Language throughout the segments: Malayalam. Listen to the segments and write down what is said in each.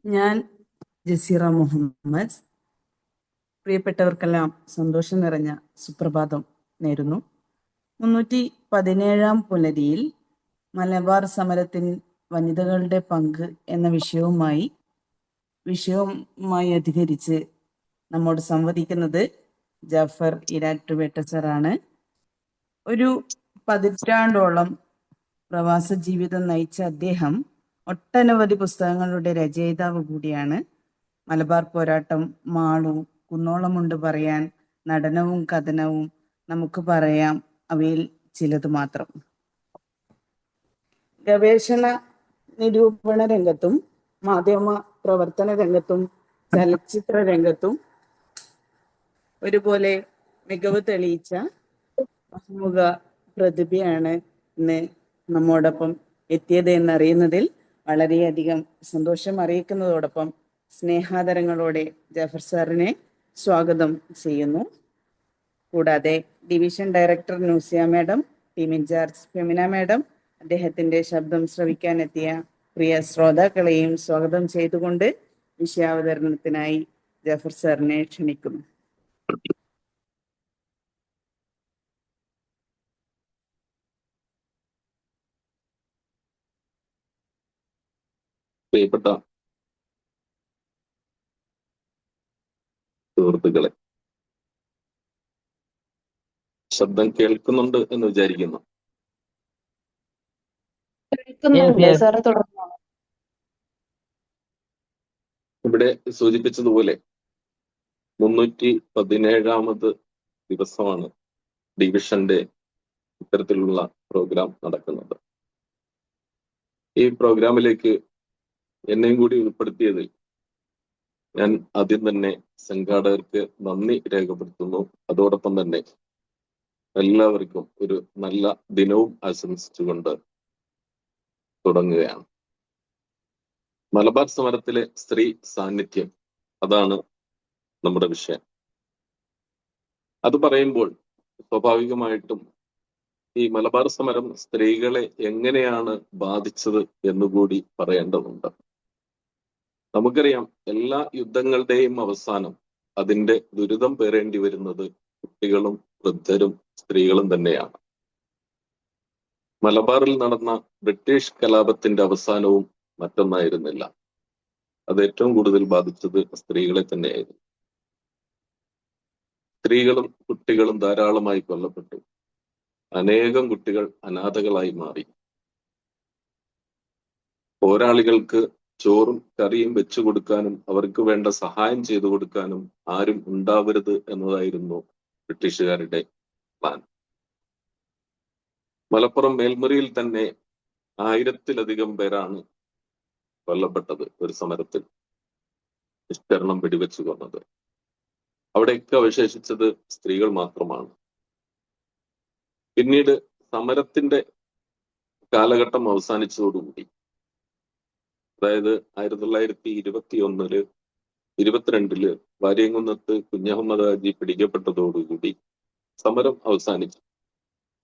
ഞാൻ ജസീറ മുഹമ്മദ്. പ്രിയപ്പെട്ടവർക്കെല്ലാം സന്തോഷം നിറഞ്ഞ സുപ്രഭാതം നേരുന്നു. 317 പുലരിയിൽ മലബാർ സമരത്തിൽ വനിതകളുടെ പങ്ക് എന്ന വിഷയവുമായി അധികരിച്ച് നമ്മോട് സംവദിക്കുന്നത് ജാഫർ ഇരാറ്റുപേട്ട സാറാണ്. ഒരു പതിറ്റാണ്ടോളം പ്രവാസ ജീവിതം നയിച്ച അദ്ദേഹം ഒട്ടനവധി പുസ്തകങ്ങളുടെ രചയിതാവ് കൂടിയാണ്. മലബാർ പോരാട്ടം, മാളു, കുന്നോളമുണ്ട് പറയാൻ, നടനവും കഥനവും, നമുക്ക് പറയാം, അവയിൽ ചിലത് മാത്രം. ഗവേഷണ നിരൂപണ രംഗത്തും മാധ്യമ പ്രവർത്തന രംഗത്തും ചലച്ചിത്ര രംഗത്തും ഒരുപോലെ മികവ് തെളിയിച്ച ബഹുമുഖ പ്രതിഭയാണ് ഇന്ന് നമ്മോടൊപ്പം എത്തിയത് എന്നറിയുന്നതിൽ വളരെയധികം സന്തോഷം അറിയിക്കുന്നതോടൊപ്പം സ്നേഹാദരങ്ങളോടെ ജാഫർ സാറിനെ സ്വാഗതം ചെയ്യുന്നു. കൂടാതെ division director Nusiya madam, team incharge Femina madam, അദ്ദേഹത്തിന്റെ ശബ്ദം ശ്രവിക്കാനെത്തിയ പ്രിയ ശ്രോതാക്കളെയും സ്വാഗതം ചെയ്തുകൊണ്ട് വിഷയാവതരണത്തിനായി ജാഫർ സാറിനെ ക്ഷണിക്കുന്നു. പ്രിയപ്പെട്ട സുഹൃത്തുക്കളെ, ശബ്ദം കേൾക്കുന്നുണ്ട് എന്ന് വിചാരിക്കുന്നു. ഇവിടെ സൂചിപ്പിച്ചതുപോലെ 317 ദിവസമാണ് ഡിവിഷന്റെ ഇത്തരത്തിലുള്ള പ്രോഗ്രാം നടക്കുന്നത്. ഈ പ്രോഗ്രാമിലേക്ക് എന്നെയും കൂടി ഉൾപ്പെടുത്തിയതിൽ ഞാൻ ആദ്യം തന്നെ സംഘാടകർക്ക് നന്ദി രേഖപ്പെടുത്തുന്നു. അതോടൊപ്പം തന്നെ എല്ലാവർക്കും ഒരു നല്ല ദിനവും ആശംസിച്ചുകൊണ്ട് തുടങ്ങുകയാണ്. മലബാർ സമരത്തിലെ സ്ത്രീ സാന്നിധ്യം, അതാണ് നമ്മുടെ വിഷയം. അത് പറയുമ്പോൾ സ്വാഭാവികമായിട്ടും ഈ മലബാർ സമരം സ്ത്രീകളെ എങ്ങനെയാണ് ബാധിച്ചത് എന്നുകൂടി പറയേണ്ടതുണ്ട്. നമുക്കറിയാം, എല്ലാ യുദ്ധങ്ങളുടെയും അവസാനം അതിന്റെ ദുരിതം പേറേണ്ടി വരുന്നത് കുട്ടികളും വൃദ്ധരും സ്ത്രീകളും തന്നെയാണ്. മലബാറിൽ നടന്ന ബ്രിട്ടീഷ് കലാപത്തിന്റെ അവസാനവും മറ്റൊന്നായിരുന്നില്ല. അത് ഏറ്റവും കൂടുതൽ ബാധിച്ചത് സ്ത്രീകളെ തന്നെയായിരുന്നു. സ്ത്രീകളും കുട്ടികളും ധാരാളമായി കൊല്ലപ്പെട്ടു. അനേകം കുട്ടികൾ അനാഥകളായി മാറി. പോരാളികൾക്ക് ചോറും കറിയും വെച്ചു കൊടുക്കാനും അവർക്ക് വേണ്ട സഹായം ചെയ്തു കൊടുക്കാനും ആരും ഉണ്ടാവരുത് എന്നതായിരുന്നു ബ്രിട്ടീഷുകാരുടെ പ്ലാൻ. മലപ്പുറം മേൽമുറിയിൽ തന്നെ 1000-ലധികം പേരാണ് കൊല്ലപ്പെട്ടത് ഒരു സമരത്തിൽ, നിഷ്കരണം വെടിവെച്ചു കൊന്നത്. അവിടെയൊക്കെ അവശേഷിച്ചത് സ്ത്രീകൾ മാത്രമാണ്. പിന്നീട് സമരത്തിന്റെ കാലഘട്ടം അവസാനിച്ചതോടുകൂടി, അതായത് 1921 22 വാര്യംകുന്നത്ത് കുഞ്ഞഹമ്മദ് ഹാജി പിടിക്കപ്പെട്ടതോടുകൂടി സമരം അവസാനിച്ചു.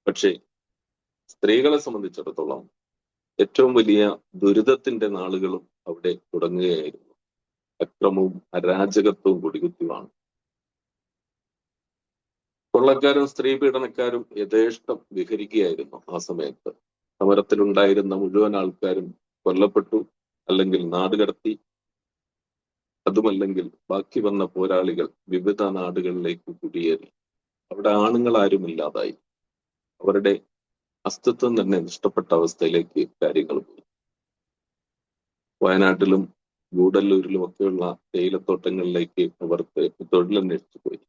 പക്ഷേ സ്ത്രീകളെ സംബന്ധിച്ചിടത്തോളം ഏറ്റവും വലിയ ദുരിതത്തിന്റെ നാളുകളും അവിടെ തുടങ്ങുകയായിരുന്നു. അക്രമവും അരാജകത്വവും കൊടികുത്തിവാണ്. കൊള്ളക്കാരും സ്ത്രീ പീഡനക്കാരും യഥേഷ്ടം വിഹരിക്കുകയായിരുന്നു. ആ സമയത്ത് സമരത്തിലുണ്ടായിരുന്ന മുഴുവൻ ആൾക്കാരും കൊല്ലപ്പെട്ടു, അല്ലെങ്കിൽ നാടുകടത്തി, അതുമല്ലെങ്കിൽ ബാക്കി വന്ന പോരാളികൾ വിവിധ നാടുകളിലേക്ക് കുടിയേറി. അവിടെ ആണുങ്ങൾ ആരും ഇല്ലാതായി. അവരുടെ അസ്തിത്വം തന്നെ നഷ്ടപ്പെട്ട അവസ്ഥയിലേക്ക് കാര്യങ്ങൾ പോയി. വയനാട്ടിലും ഗൂഡല്ലൂരിലും ഒക്കെയുള്ള തേയിലത്തോട്ടങ്ങളിലേക്ക് അവർ തൊഴിലന്വേഷിച്ചു പോയി.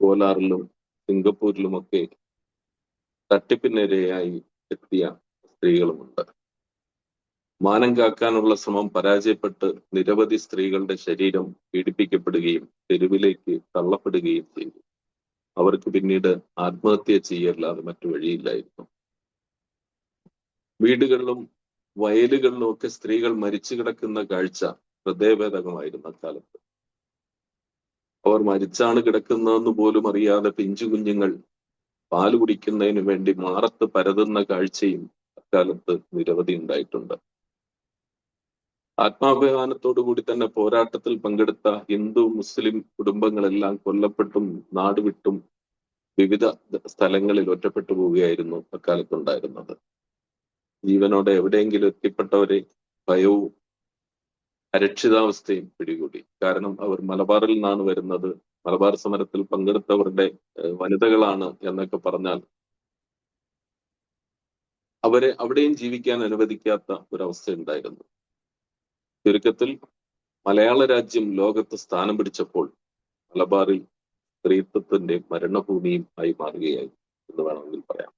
കോലാറിലും സിംഗപ്പൂരിലുമൊക്കെ തട്ടിപ്പിനിരയായി എത്തിയ സ്ത്രീകളുമുണ്ട്. മാനം കാക്കാനുള്ള ശ്രമം പരാജയപ്പെട്ട് നിരവധി സ്ത്രീകളുടെ ശരീരം പീഡിപ്പിക്കപ്പെടുകയും തെരുവിലേക്ക് തള്ളപ്പെടുകയും ചെയ്തു. അവർക്ക് പിന്നീട് ആത്മഹത്യ ചെയ്യല്ലാതെ മറ്റു വഴിയില്ലായിരുന്നു. വീടുകളിലും വയലുകളിലും ഒക്കെ സ്ത്രീകൾ മരിച്ചു കിടക്കുന്ന കാഴ്ച ഹൃദയഭേദകമായിരുന്ന കാലത്ത്. അവർ മരിച്ചാണ് കിടക്കുന്നതെന്ന് പോലും അറിയാതെ പിഞ്ചു കുഞ്ഞുങ്ങൾ പാല് കുടിക്കുന്നതിന് വേണ്ടി മാറത്ത് പരതുന്ന കാഴ്ചയും അക്കാലത്ത് നിരവധി ഉണ്ടായിട്ടുണ്ട്. ആത്മാഭിമാനത്തോടു കൂടി തന്നെ പോരാട്ടത്തിൽ പങ്കെടുത്ത ഹിന്ദു മുസ്ലിം കുടുംബങ്ങളെല്ലാം കൊല്ലപ്പെട്ടും നാടുവിട്ടും വിവിധ സ്ഥലങ്ങളിൽ ഒറ്റപ്പെട്ടു പോവുകയായിരുന്നു അക്കാലത്തുണ്ടായിരുന്നത്. ജീവനോടെ എവിടെയെങ്കിലും എത്തിപ്പെട്ടവരെ ഭയവും അരക്ഷിതാവസ്ഥയും പിടികൂടി. കാരണം അവർ മലബാറിൽ നിന്നാണ് വരുന്നത്, മലബാർ സമരത്തിൽ പങ്കെടുത്തവരുടെ വനിതകളാണ് എന്നൊക്കെ പറഞ്ഞാൽ അവരെ അവിടെയും ജീവിക്കാൻ അനുവദിക്കാത്ത ഒരവസ്ഥ ഉണ്ടായിരുന്നു. ചുരുക്കത്തിൽ മലയാള രാജ്യം ലോകത്ത് സ്ഥാനം പിടിച്ചപ്പോൾ മലബാറിൽ സ്ത്രീത്വത്തിന്റെ മരണഭൂമിയും ആയി മാറുകയായി എന്ന് വേണമെങ്കിൽ പറയാം.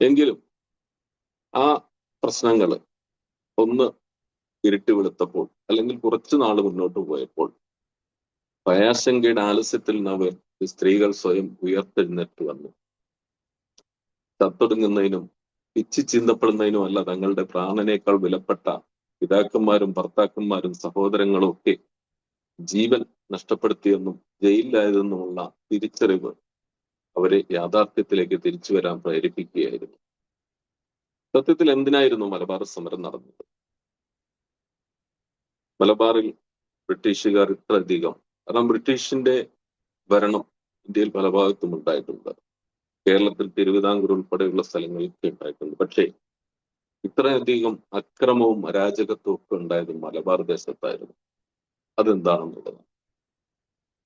എങ്കിലും ആ പ്രശ്നങ്ങള് ഒന്ന് ഇരുട്ടി വെളുത്തപ്പോൾ, അല്ലെങ്കിൽ കുറച്ചു നാൾ മുന്നോട്ട് പോയപ്പോൾ, ഭയാശങ്കയുടെ ആലസ്യത്തിൽ നിന്ന് സ്ത്രീകൾ സ്വയം ഉയർത്തെഴുന്നേറ്റ് വന്നു. ചത്തൊടുങ്ങുന്നതിനും പിച്ചി ചിന്തപ്പെടുന്നതിനും അല്ല, തങ്ങളുടെ പ്രാണനേക്കാൾ വിലപ്പെട്ട പിതാക്കന്മാരും ഭർത്താക്കന്മാരും സഹോദരങ്ങളും ഒക്കെ ജീവൻ നഷ്ടപ്പെടുത്തിയെന്നും ജയിലിലായതെന്നുമുള്ള തിരിച്ചറിവ് അവരെ യാഥാർത്ഥ്യത്തിലേക്ക് തിരിച്ചു വരാൻ പ്രേരിപ്പിക്കുകയായിരുന്നു. സത്യത്തിൽ എന്തിനായിരുന്നു മലബാർ സമരം നടന്നത്? മലബാറിൽ ബ്രിട്ടീഷുകാർ ഇത്രയധികം, കാരണം ബ്രിട്ടീഷിന്റെ ഭരണം ഇന്ത്യയിൽ പല ഭാഗത്തും ഉണ്ടായിട്ടുണ്ട്. കേരളത്തിൽ തിരുവിതാംകൂർ ഉൾപ്പെടെയുള്ള സ്ഥലങ്ങളിലൊക്കെ ഉണ്ടായിട്ടുണ്ട്. പക്ഷേ ഇത്രയധികം അക്രമവും അരാജകത്വവും ഒക്കെ ഉണ്ടായത് മലബാർ ദേശത്തായിരുന്നു. അതെന്താണെന്നുള്ളത്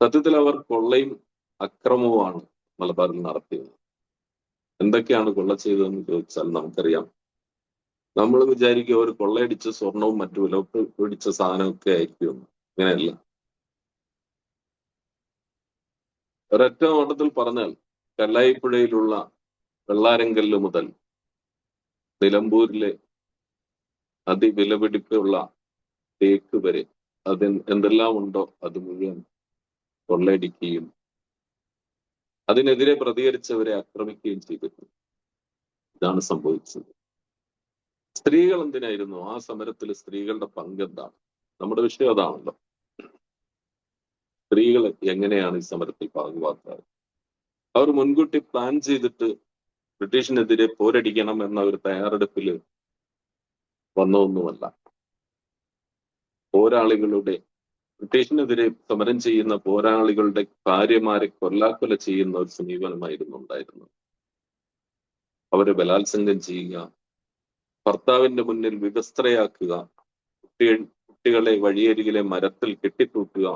സത്യത്തിൽ അവർ കൊള്ളയും അക്രമവുമാണ് മലബാറിൽ നടത്തിയത്. എന്തൊക്കെയാണ് കൊള്ള ചെയ്തതെന്ന് ചോദിച്ചാൽ നമുക്കറിയാം. നമ്മൾ വിചാരിക്കും അവർ കൊള്ളയടിച്ച സ്വർണവും മറ്റു വില പിടിച്ച സാധനമൊക്കെ ആയിരിക്കും. ഇങ്ങനെയല്ല. ഒരൊറ്റ നോട്ടത്തിൽ പറഞ്ഞാൽ കല്ലായിപ്പുഴയിലുള്ള വെള്ളാരങ്കല്ല് മുതൽ നിലമ്പൂരിലെ അതിവിലപിടിപ്പുള്ള തേക്ക് വരെ എന്തെല്ലാം ഉണ്ടോ അത് മുഴുവൻ കൊള്ളയടിക്കുകയും അതിനെതിരെ പ്രതികരിച്ചവരെ ആക്രമിക്കുകയും ചെയ്തിട്ടുണ്ട്. ഇതാണ് സംഭവിച്ചത്. സ്ത്രീകൾ എന്തിനായിരുന്നു ആ സമരത്തിൽ? സ്ത്രീകളുടെ പങ്ക് എന്താണ്? നമ്മുടെ വിഷയം അതാണല്ലോ. സ്ത്രീകൾ എങ്ങനെയാണ് ഈ സമരത്തിൽ ഭാഗമാക്കാറ്? അവർ മുൻകൂട്ടി പ്ലാൻ ചെയ്തിട്ട് ബ്രിട്ടീഷിനെതിരെ പോരടിക്കണം എന്ന ഒരു തയ്യാറെടുപ്പിൽ വന്നതൊന്നുമല്ല. പോരാളികളുടെ, ബ്രിട്ടീഷിനെതിരെ സമരം ചെയ്യുന്ന പോരാളികളുടെ ഭാര്യമാരെ കൊല്ലാക്കൊല ചെയ്യുന്ന ഒരു സമീപനമായിരുന്നു ഉണ്ടായിരുന്നത്. അവരെ ബലാത്സംഗം ചെയ്യുക, ഭർത്താവിന്റെ മുന്നിൽ വിവസ്ത്രയാക്കുക, കുട്ടികളെ വഴിയരികിലെ മരത്തിൽ കെട്ടിത്തൂക്കുക,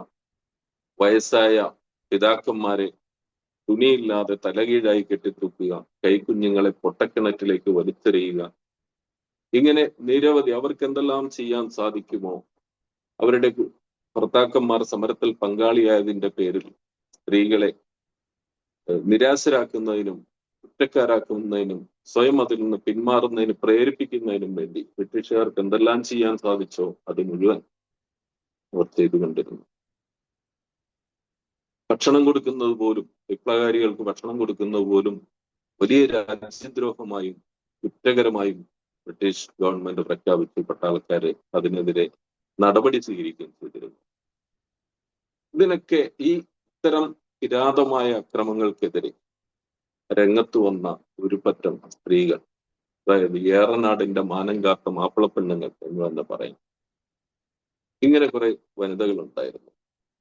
വയസ്സായ പിതാക്കന്മാരെ തുണിയില്ലാതെ തലകീഴായി കെട്ടിത്തൂക്കുക, കൈക്കുഞ്ഞുങ്ങളെ പൊട്ടക്കിണറ്റിലേക്ക് വലിച്ചെറിയുക. ഇങ്ങനെ നിരവധി അവർക്ക് എന്തെല്ലാം ചെയ്യാൻ സാധിക്കുമോ, അവരുടെ ഭർത്താക്കന്മാർ സമരത്തിൽ പങ്കാളിയായതിന്റെ പേരിൽ സ്ത്രീകളെ നിരാശരാക്കുന്നതിനും കുറ്റക്കാരാക്കുന്നതിനും സ്വയം അതിൽ നിന്ന് പിന്മാറുന്നതിന് പ്രേരിപ്പിക്കുന്നതിനും വേണ്ടി ബ്രിട്ടീഷുകാർക്ക് എന്തെല്ലാം ചെയ്യാൻ സാധിച്ചോ അത് മുഴുവൻ അവർ ചെയ്തുകൊണ്ടിരുന്നു. ഭക്ഷണം കൊടുക്കുന്നത് പോലും, വിപ്ലവകാരികൾക്ക് ഭക്ഷണം കൊടുക്കുന്നത് പോലും വലിയ രാജ്യദ്രോഹമായും കുറ്റകരമായും ബ്രിട്ടീഷ് ഗവൺമെന്റ് പ്രഖ്യാപിച്ചു. പട്ടാളക്കാര് അതിനെതിരെ നടപടി സ്വീകരിക്കുകയും ചെയ്തിരുന്നു. ഇതിനൊക്കെ ഈ ഇത്തരം കിരാതമായ അക്രമങ്ങൾക്കെതിരെ രംഗത്ത് വന്ന ഒരു പറ്റം സ്ത്രീകൾ, അതായത് ഏറനാടിന്റെ മാനം കാത്ത മാപ്പിളപ്പെണ്ണുങ്ങൾ എന്ന് തന്നെ പറയും. ഇങ്ങനെ കുറെ വനിതകൾ ഉണ്ടായിരുന്നു.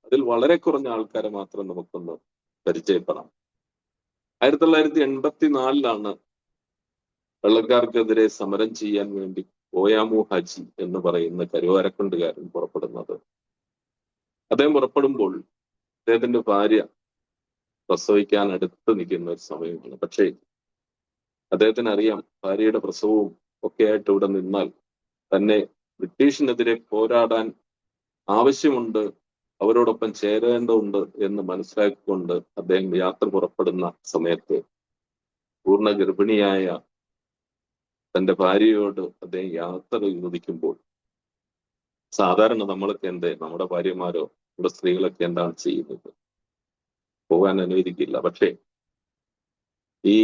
അതിൽ വളരെ കുറഞ്ഞ ആൾക്കാരെ മാത്രം നമുക്കൊന്ന് പരിചയപ്പെടാം. 1984 വെള്ളക്കാർക്കെതിരെ സമരം ചെയ്യാൻ വേണ്ടി ഓയാമു ഹാജി എന്ന് പറയുന്ന കരുവാരക്കുണ്ടുകാരൻ പുറപ്പെടുന്നത്. അദ്ദേഹം പുറപ്പെടുമ്പോൾ അദ്ദേഹത്തിന്റെ ഭാര്യ പ്രസവിക്കാൻ അടുത്ത് നിൽക്കുന്ന ഒരു സമയമാണ്. പക്ഷേ അദ്ദേഹത്തിന് അറിയാം, ഭാര്യയുടെ പ്രസവവും ഒക്കെ ആയിട്ട് ഇവിടെ നിന്നാൽ തന്നെ ബ്രിട്ടീഷിനെതിരെ പോരാടാൻ ആവശ്യമുണ്ട്, അവരോടൊപ്പം ചേരേണ്ടതുണ്ട് എന്ന് മനസ്സിലാക്കിക്കൊണ്ട് അദ്ദേഹം യാത്ര പുറപ്പെടുന്ന സമയത്ത് പൂർണ്ണ ഗർഭിണിയായ തന്റെ ഭാര്യയോട് അദ്ദേഹം യാത്ര ചോദിക്കുമ്പോൾ, സാധാരണ നമ്മളൊക്കെ നമ്മുടെ ഭാര്യമാരോ നമ്മുടെ സ്ത്രീകളൊക്കെ എന്താണ് ചെയ്യുന്നത്? പോകാൻ അനുവദിക്കില്ല. പക്ഷേ ഈ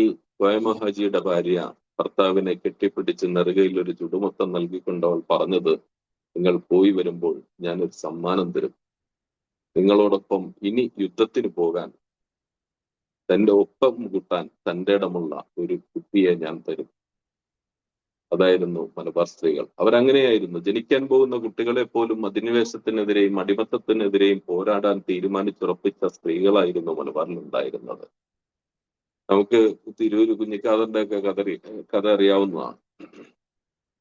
ഓയമഹാജിയുടെ ഭാര്യ ഭർത്താവിനെ കെട്ടിപ്പിടിച്ച് നെറുകയിൽ ഒരു ചുടുമൊത്തം നൽകിക്കൊണ്ട് അവൾ പറഞ്ഞത്, നിങ്ങൾ പോയി വരുമ്പോൾ ഞാനൊരു സമ്മാനം തരും, നിങ്ങളോടൊപ്പം ഇനി യുദ്ധത്തിന് പോകാൻ തന്റെ ഒപ്പം കൂട്ടാൻ തന്റെ ഇടമുള്ള ഒരു കുട്ടിയെ ഞാൻ തരും. അതായിരുന്നു മലബാർ സ്ത്രീകൾ. അവരങ്ങനെയായിരുന്നു. ജനിക്കാൻ പോകുന്ന കുട്ടികളെ പോലും അധിനിവേശത്തിനെതിരെയും അടിമത്തത്തിനെതിരെയും പോരാടാൻ തീരുമാനിച്ചുറപ്പിച്ച സ്ത്രീകളായിരുന്നു മലബാറിൽ ഉണ്ടായിരുന്നത്. നമുക്ക് തിരൂര് കുഞ്ഞിക്കാതറിന്റെ ഒക്കെ കഥ അറിയാവുന്നതാണ്.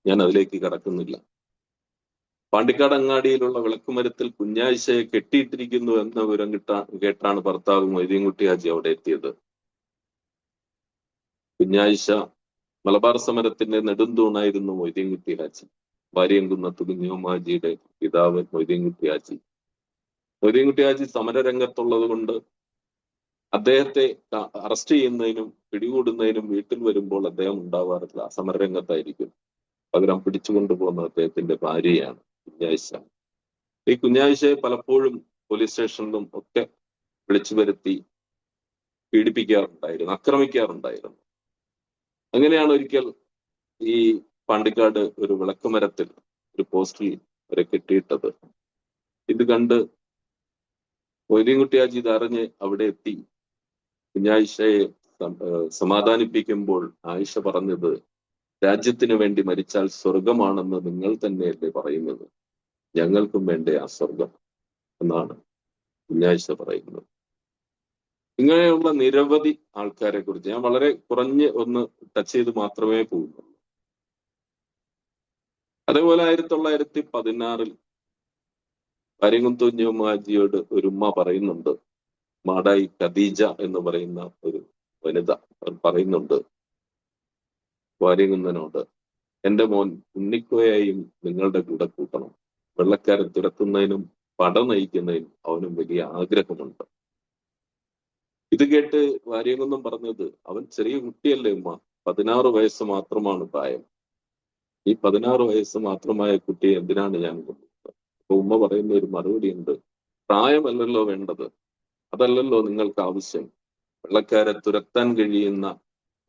ഞാൻ അതിലേക്ക് കടക്കുന്നില്ല. പാണ്ടിക്കാട് അങ്ങാടിയിലുള്ള വിളക്കുമരത്തിൽ കുഞ്ഞായിശയെ കെട്ടിയിട്ടിരിക്കുന്നു എന്ന വിവരം കേട്ടാണ് ഭർത്താവ് മൊയ്തീൻകുട്ടി ഹാജി അവിടെ എത്തിയത്. കുഞ്ഞായിശ മലബാർ സമരത്തിന്റെ നെടുന്തൂണായിരുന്നു മൊയ്തീൻകുട്ടി ഹാജി. വാര്യംകുന്നത്ത് കുഞ്ഞുമാജിയുടെ പിതാവ് മൊയ്തീൻകുട്ടി ഹാജി. മൊയ്തീൻകുട്ടി ഹാജി സമരരംഗത്തുള്ളത് കൊണ്ട് അദ്ദേഹത്തെ അറസ്റ്റ് ചെയ്യുന്നതിനും പിടികൂടുന്നതിനും വീട്ടിൽ വരുമ്പോൾ അദ്ദേഹം ഉണ്ടാവാറില്ല, സമരരംഗത്തായിരിക്കും. പകരം പിടിച്ചുകൊണ്ടുപോകുന്ന അദ്ദേഹത്തിന്റെ ഭാര്യയാണ് കുഞ്ഞായിശ. ഈ കുഞ്ഞായിശയെ പലപ്പോഴും പോലീസ് സ്റ്റേഷനിലും ഒക്കെ വിളിച്ചു വരുത്തി പീഡിപ്പിക്കാറുണ്ടായിരുന്നു, ആക്രമിക്കാറുണ്ടായിരുന്നു. അങ്ങനെയാണ് ഒരിക്കൽ ഈ പാണ്ടിക്കാട് ഒരു വിളക്കുമരത്തിൽ ഒരു പോസ്റ്റിൽ വരെ കെട്ടിയിട്ടത്. ഇത് കണ്ട് മൊയ്തീൻകുട്ടി ഹാജി ഇതറിഞ്ഞ് അവിടെ എത്തി കുഞ്ഞായിശയെ സമാധാനിപ്പിക്കുമ്പോൾ ആയിഷ പറഞ്ഞത്, രാജ്യത്തിന് വേണ്ടി മരിച്ചാൽ സ്വർഗമാണെന്ന് നിങ്ങൾ തന്നെയല്ലേ പറയുന്നത്, ഞങ്ങൾക്കും വേണ്ടേ ആ സ്വർഗം എന്നാണ് കുഞ്ഞായിശ പറയുന്നത്. ഇങ്ങനെയുള്ള നിരവധി ആൾക്കാരെ കുറിച്ച് ഞാൻ വളരെ കുറഞ്ഞ് ഒന്ന് ടച്ച് ചെയ്ത് മാത്രമേ പോകുന്നുള്ളൂ. അതേപോലെ 1916 വാര്യംകുന്നത്ത് കുഞ്ഞുമാജിയോട് ഒരു ഉമ്മ പറയുന്നുണ്ട്, മാടായി ഖദീജ എന്ന് പറയുന്ന ഒരു വനിത പറയുന്നുണ്ട് വാര്യംകുന്നനോട്, എന്റെ മോൻ ഉണ്ണിക്കോയെയും നിങ്ങളുടെ കൂടെ കൂട്ടണം. വെള്ളക്കാരെ തുരത്തുന്നതിനും പട നയിക്കുന്നതിനും അവനും വലിയ ആഗ്രഹമുണ്ട്. ഇത് കേട്ട് വാര്യംകുന്നം പറഞ്ഞത്, അവൻ ചെറിയ കുട്ടിയല്ലേ ഉമ്മ, 16 വയസ്സ് മാത്രമാണ് പ്രായം. ഈ 16 വയസ്സ് മാത്രമായ കുട്ടിയെ എന്തിനാണ് ഞാൻ കൊണ്ടുപോകുന്നത്? അപ്പൊ ഉമ്മ പറയുന്ന ഒരു മറുപടി ഉണ്ട്, പ്രായമല്ലല്ലോ വേണ്ടത്, അതല്ലല്ലോ നിങ്ങൾക്ക് ആവശ്യം. വെള്ളക്കാരെ തുരത്താൻ കഴിയുന്ന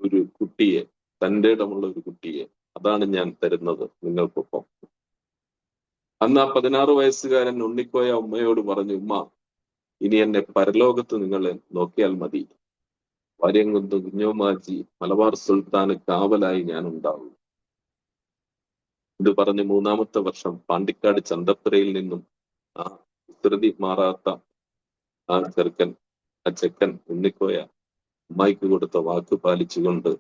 ഒരു കുട്ടിയെ, തന്റെ ഇടമുള്ള ഒരു കുട്ടിയെ, അതാണ് ഞാൻ തരുന്നത് നിങ്ങൾക്കൊപ്പം. അന്ന് ആ 16 വയസ്സുകാരൻ ഉണ്ണിക്കോയ ഉമ്മയോട് പറഞ്ഞു, ഉമ്മ ഇനി എന്നെ പരലോകത്ത് നിങ്ങൾ നോക്കിയാൽ മതി. വാര്യംകുന്നത്ത് കുഞ്ഞുമാജി മലബാർ സുൽത്താന് കാവലായി ഞാൻ ഉണ്ടാവും. ഇത് പറഞ്ഞ് 3-ാമത്തെ വർഷം പാണ്ടിക്കാട് ചന്തപ്പുരയിൽ നിന്നും ആ കുസൃതി മാറാത്ത ആ ചെക്കൻ ഉണ്ണിക്കോയ ഉമ്മായിക്ക് കൊടുത്ത വാക്ക് പാലിച്ചുകൊണ്ട്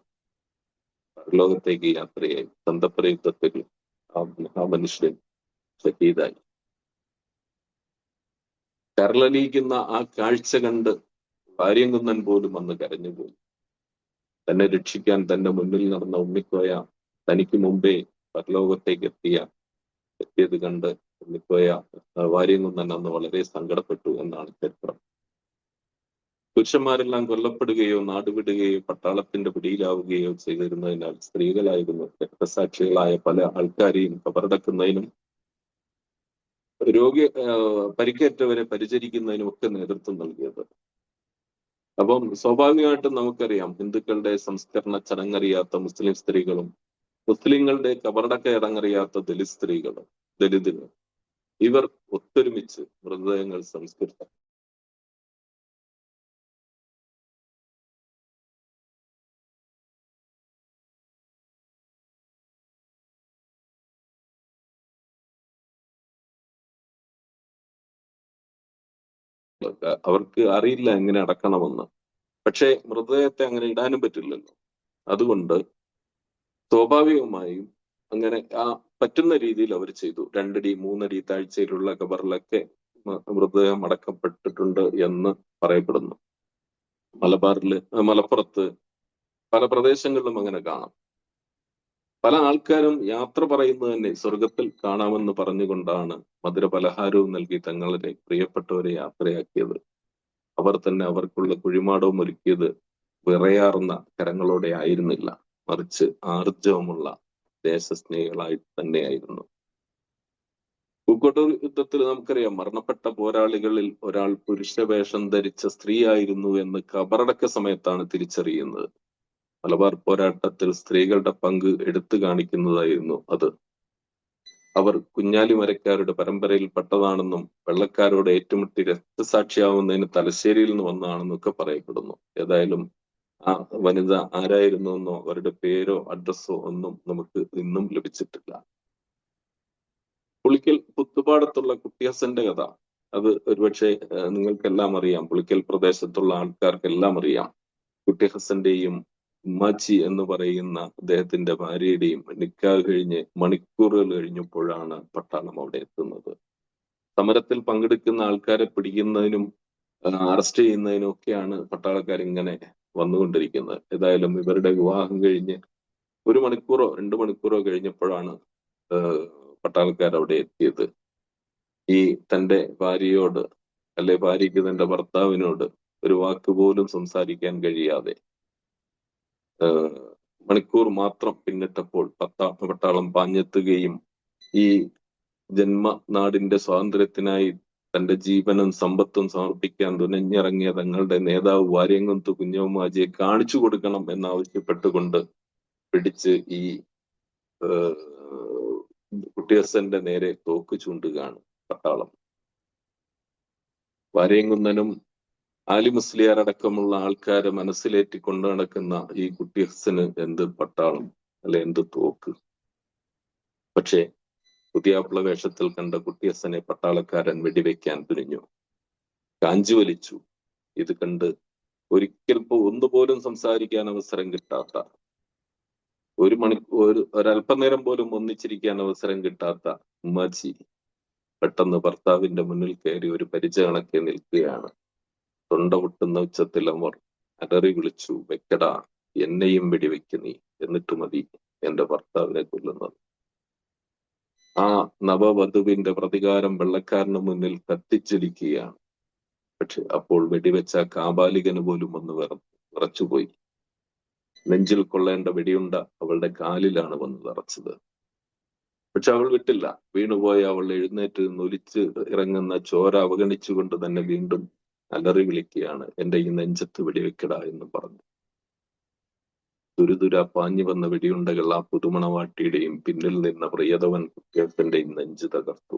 പരലോകത്തേക്ക് യാത്രയായി. ചന്തപ്പുര യുദ്ധത്തിൽ ആ മനുഷ്യൻ ഷഹീദായി. കരളലിയിക്കുന്ന ആ കാഴ്ച കണ്ട് വാര്യംകുന്നൻ പോലും അന്ന് കരഞ്ഞുപോയി. തന്നെ രക്ഷിക്കാൻ തന്റെ മുന്നിൽ നടന്ന ഉണ്ണിക്കോയ തനിക്ക് മുമ്പേ പരലോകത്തേക്ക് എത്തിയത് കണ്ട് ഉണ്ണിക്കോയ വാര്യംകുന്നൻ അന്ന് വളരെ സങ്കടപ്പെട്ടു എന്നാണ് ചരിത്രം. പുരുഷന്മാരെല്ലാം കൊല്ലപ്പെടുകയോ നാടുവിടുകയോ പട്ടാളത്തിന്റെ പിടിയിലാവുകയോ ചെയ്തിരുന്നതിനാൽ സ്ത്രീകളായിരുന്നു രക്തസാക്ഷികളായ പല ആൾക്കാരെയും കബറടക്കുന്നതിനും പരിക്കേറ്റവരെ പരിചരിക്കുന്നതിനും ഒക്കെ നേതൃത്വം നൽകിയത്. അപ്പം സ്വാഭാവികമായിട്ടും നമുക്കറിയാം, ഹിന്ദുക്കളുടെ സംസ്കരണ ചടങ്ങറിയാത്ത മുസ്ലിം സ്ത്രീകളും മുസ്ലിങ്ങളുടെ കബറടക്ക ചടങ്ങറിയാത്ത ദലിതുകൾ ഇവർ ഒത്തൊരുമിച്ച് മൃതദേഹങ്ങൾ സംസ്കരിച്ചു. അവർക്ക് അറിയില്ല എങ്ങനെ അടക്കണമെന്ന്. പക്ഷേ മൃതദേഹത്തെ അങ്ങനെ ഇടാനും പറ്റില്ലല്ലോ. അതുകൊണ്ട് സ്വാഭാവികമായും അങ്ങനെ ആ പറ്റുന്ന രീതിയിൽ അവർ ചെയ്തു. 2 അടി 3 അടി താഴ്ചയിലുള്ള ഖബറിലൊക്കെ മൃതദേഹം അടക്കപ്പെട്ടിട്ടുണ്ട് എന്ന് പറയപ്പെടുന്നു. മലപ്പുറത്ത് പല പ്രദേശങ്ങളിലും അങ്ങനെ കാണാം. പല ആൾക്കാരും യാത്ര പറയുന്നത് തന്നെ സ്വർഗത്തിൽ കാണാമെന്ന് പറഞ്ഞുകൊണ്ടാണ് മധുര പലഹാരവും നൽകി തങ്ങളുടെ പ്രിയപ്പെട്ടവരെ യാത്രയാക്കിയത്. അവർ തന്നെ അവർക്കുള്ള കുഴിമാടവും ഒരുക്കിയത് വിറയാർന്ന കരങ്ങളോടെ ആയിരുന്നില്ല, മറിച്ച് ആർജവമുള്ള ദേശസ്നേഹികളായി തന്നെയായിരുന്നു. പൂക്കോട്ടൂർ യുദ്ധത്തിൽ നമുക്കറിയാം, മരണപ്പെട്ട പോരാളികളിൽ ഒരാൾ പുരുഷവേഷം ധരിച്ച സ്ത്രീ ആയിരുന്നു എന്ന് കബറടക്ക സമയത്താണ് തിരിച്ചറിയുന്നത്. മലബാർ പോരാട്ടത്തിൽ സ്ത്രീകളുടെ പങ്ക് എടുത്തു കാണിക്കുന്നതായിരുന്നു അത്. അവർ കുഞ്ഞാലിമരക്കാരുടെ പരമ്പരയിൽ പെട്ടതാണെന്നും വെള്ളക്കാരോട് ഏറ്റുമുട്ടി രക്തസാക്ഷിയാവുന്നതിന് തലശ്ശേരിയിൽ നിന്ന് വന്നതാണെന്നൊക്കെ പറയപ്പെടുന്നു. ഏതായാലും ആ വനിത ആരായിരുന്നു എന്നോ അവരുടെ പേരോ അഡ്രസ്സോ ഒന്നും നമുക്ക് ഇന്നും ലഭിച്ചിട്ടില്ല. പുളിക്കൽ പുത്തുപാടത്തുള്ള കുട്ടിയസന്റെ കഥ, അത് ഒരുപക്ഷെ നിങ്ങൾക്കെല്ലാം അറിയാം. പുളിക്കൽ പ്രദേശത്തുള്ള ആൾക്കാർക്കെല്ലാം അറിയാം. കുട്ടി ഹസന്റെയും ഉമ്മാച്ചി എന്ന് പറയുന്ന അദ്ദേഹത്തിന്റെ ഭാര്യയുടെയും നിക്കാഹ് കഴിഞ്ഞ് മണിക്കൂറുകൾ കഴിഞ്ഞപ്പോഴാണ് പട്ടാളം അവിടെ എത്തുന്നത്. സമരത്തിൽ പങ്കെടുക്കുന്ന ആൾക്കാരെ പിടിക്കുന്നതിനും അറസ്റ്റ് ചെയ്യുന്നതിനും ഒക്കെയാണ് പട്ടാളക്കാർ ഇങ്ങനെ വന്നുകൊണ്ടിരിക്കുന്നത്. ഏതായാലും ഇവരുടെ വിവാഹം കഴിഞ്ഞ് 1 മണിക്കൂറോ 2 മണിക്കൂറോ കഴിഞ്ഞപ്പോഴാണ് പട്ടാളക്കാർ അവിടെ എത്തിയത്. ഈ തന്റെ ഭാര്യയോട്, അല്ലെ ഭാര്യയ്ക്ക് തന്റെ ഭർത്താവിനോട് ഒരു വാക്ക് പോലും സംസാരിക്കാൻ കഴിയാതെ മണിക്കൂർ മാത്രം പിന്നിട്ടപ്പോൾ പട്ടാളം പാഞ്ഞെത്തുകയും ഈ ജന്മനാടിന്റെ സ്വാതന്ത്ര്യത്തിനായി തന്റെ ജീവനും സമ്പത്തും സമർപ്പിക്കാൻ തുനിഞ്ഞിറങ്ങിയ തങ്ങളുടെ നേതാവ് വാര്യങ്കുന്നത്ത് കുഞ്ഞമ്മൂമ്മച്ചിയെ കാണിച്ചു കൊടുക്കണം എന്നാവശ്യപ്പെട്ടുകൊണ്ട് പിടിച്ച് ഈ കുട്ടിയസന്റെ നേരെ തോക്ക് ചൂണ്ടുകയാണ് പട്ടാളം. വാര്യങ്കുന്നനും ആലി മുസ്ലിയാർ അടക്കമുള്ള ആൾക്കാരെ മനസ്സിലേറ്റി കൊണ്ടു നടക്കുന്ന ഈ കുട്ടിയസന് എന്ത് പട്ടാളം, അല്ലെ എന്ത് തോക്ക്. പക്ഷേ പുതിയാപ്ല വേഷത്തിൽ കണ്ട കുട്ടിയസനെ പട്ടാളക്കാരൻ വെടിവെക്കാൻ തുനിഞ്ഞു, കാഞ്ചി വലിച്ചു. ഇത് കണ്ട് ഒരിക്കൽ ഒന്നുപോലും സംസാരിക്കാൻ അവസരം കിട്ടാത്ത, ഒരല്പനേരം പോലും ഒന്നിച്ചിരിക്കാൻ അവസരം കിട്ടാത്ത ഉമ്മാച്ചി പെട്ടെന്ന് ഭർത്താവിന്റെ മുന്നിൽ കയറി ഒരു പരിച കണക്കെ നിൽക്കുകയാണ്. തൊണ്ട പൊട്ടുന്ന ഉച്ചത്തിൽ അവർ അലറി വിളിച്ചു, വെക്കടാ, എന്നെയും വെടിവെക്ക് നീ, എന്നിട്ട് മതി എന്റെ ഭർത്താവിനെ കൊല്ലുന്നത്. ആ നവവധുവിന്റെ പ്രതികാരം വെള്ളക്കാരന് മുന്നിൽ കത്തിച്ചൊലിക്കുകയാണ്. പക്ഷെ അപ്പോൾ വെടിവെച്ച കാബാലികന് പോലും ഒന്ന് വിറച്ചുപോയി. നെഞ്ചിൽ കൊള്ളേണ്ട വെടിയുണ്ട അവളുടെ കാലിലാണ് വന്ന് തറച്ചത്. പക്ഷെ അവൾ വിട്ടില്ല. വീണുപോയ അവൾ എഴുന്നേറ്റ് ഒലിച്ച് ഇറങ്ങുന്ന ചോര അവഗണിച്ചുകൊണ്ട് തന്നെ വീണ്ടും അലറി വിളിക്കുകയാണ്, എന്റെ ഈ നെഞ്ചത്ത് വെടിവെക്കട എന്ന് പറഞ്ഞു. തുരുതുര പാഞ്ഞു വന്ന വെടിയുണ്ടകൾ ആ പുതുമണവാട്ടിയുടെയും പിന്നിൽ നിന്ന പ്രിയതവൻ കുട്ടിയസന്റെയും നെഞ്ച് തകർത്തു.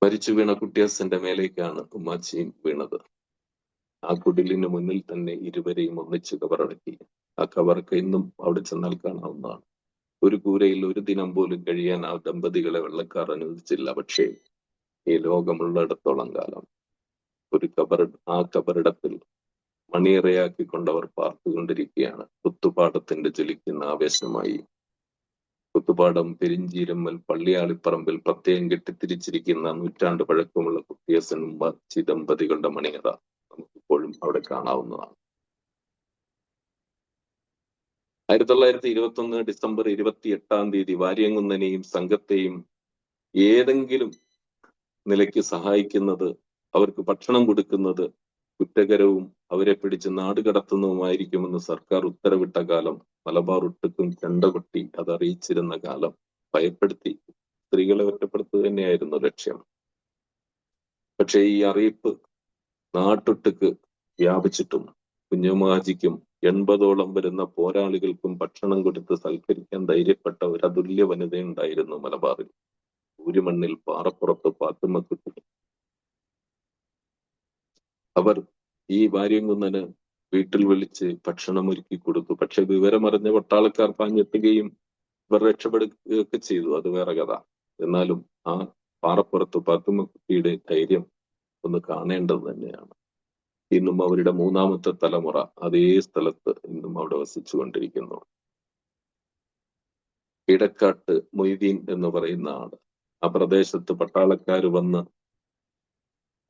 മരിച്ചു വീണ കുട്ടിയസന്റെ മേലേക്കാണ് ഉമ്മാച്ചിയും വീണത്. ആ കുടിലിന് മുന്നിൽ തന്നെ ഇരുവരെയും ഒന്നിച്ച് കബറടക്കി. ആ കബറൊക്കെ ഇന്നും അവിടെ ചെന്നാൽ കാണാവുന്നതാണ്. ഒരു കൂരയിൽ ഒരു ദിനം പോലും കഴിയാൻ ആ ദമ്പതികളെ വെള്ളക്കാർ അനുവദിച്ചില്ല. പക്ഷേ ഈ ലോകമുള്ളിടത്തോളം കാലം ആ കബറിടത്തിൽ മണിയറയാക്കിക്കൊണ്ടവർ പാർത്തുകൊണ്ടിരിക്കുകയാണ്. പുത്തുപാടത്തിന്റെ ജ്വലിക്കുന്ന ആവേശമായി. പുത്തുപാടം പെരിഞ്ചീരമ്മൽ പള്ളിയാളിപ്പറമ്പിൽ പ്രത്യേകം കെട്ടിത്തിരിച്ചിരിക്കുന്ന 100 നൂറ്റാണ്ട് പഴക്കമുള്ള കുട്ടിയസൻ ഉമ്മാച്ചി ദമ്പതികളുടെ മണിയറ നമുക്കിപ്പോഴും അവിടെ കാണാവുന്നതാണ്. 1921 ഡിസംബർ 28 വാര്യങ്കുന്നനെയും സംഘത്തെയും ഏതെങ്കിലും നിലയ്ക്ക് സഹായിക്കുന്നത്, അവർക്ക് ഭക്ഷണം കൊടുക്കുന്നത് കുറ്റകരവും അവരെ പിടിച്ച് നാട് കടത്തുന്നതുമായിരിക്കുമെന്ന് സർക്കാർ ഉത്തരവിട്ട കാലം, മലബാർ ഒട്ടുക്കും ചെണ്ടകൊട്ടി അതറിയിച്ചിരുന്ന കാലം, ഭയപ്പെടുത്തി സ്ത്രീകളെ ഒറ്റപ്പെടുത്തുക തന്നെയായിരുന്നു ലക്ഷ്യം. പക്ഷേ ഈ അറിയിപ്പ് നാട്ടൊട്ടുക്ക് വ്യാപിച്ചിട്ടും കുഞ്ഞുമാജിക്കും 80ഓളം വരുന്ന പോരാളികൾക്കും ഭക്ഷണം കൊടുത്ത് സൽക്കരിക്കാൻ ധൈര്യപ്പെട്ട ഒരു അതുല്യ വനിതയുണ്ടായിരുന്നു മലബാറിൽ. ഊരുമണ്ണിൽ പാറപ്പുറത്ത് പാത്തുമ്മക്കുട്ടി. അവർ ഈ വാര്യങ്കുന്നന് വീട്ടിൽ വിളിച്ച് ഭക്ഷണം ഒരുക്കി കൊടുത്തു. പക്ഷെ വിവരമറിഞ്ഞ പട്ടാളക്കാർ പാഞ്ഞെത്തുകയും ഇവർ രക്ഷപ്പെടുകയൊക്കെ ചെയ്തു. അത് വേറെ കഥ. എന്നാലും ആ പാറപ്പുറത്ത് പാത്തുമ്മക്കുട്ടിയുടെ ധൈര്യം ഒന്ന് കാണേണ്ടത് തന്നെയാണ്. ഇന്നും അവരുടെ 3ാമത്തെ തലമുറ അതേ സ്ഥലത്ത് ഇന്നും അവിടെ വസിച്ചു കൊണ്ടിരിക്കുന്നു. ഇടക്കാട്ട് മൊയ്തീൻ എന്ന് പറയുന്ന ആള് ആ പ്രദേശത്ത് പട്ടാളക്കാർ വന്ന്